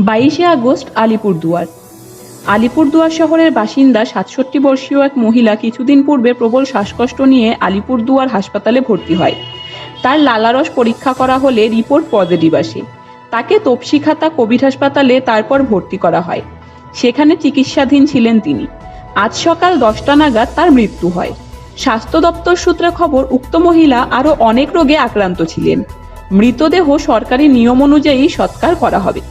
22শে August Alipurduar. Alipurduar শহরের বাসিন্দা ৬৭ বর্ষীয় এক মহিলা কিছুদিন পূর্বে প্রবল শ্বাসকষ্ট নিয়ে আলিপুরদুয়ার হাসপাতালে ভর্তি হয়। তার লালারস পরীক্ষা করা হলে রিপোর্ট পজিটিভ আসে। তাকে তপসিখাতা কোভিড হাসপাতালে তারপর ভর্তি করা হয়। সেখানে চিকিৎসাধীন ছিলেন তিনি। আজ সকাল 10টা নাগাদ তার মৃত্যু হয়। স্বাস্থ্য দপ্তর সূত্রে খবর, উক্ত মহিলা আরও অনেক রোগে আক্রান্ত ছিলেন। মৃতদেহ সরকারি নিয়ম অনুযায়ী সৎকার করা হবে।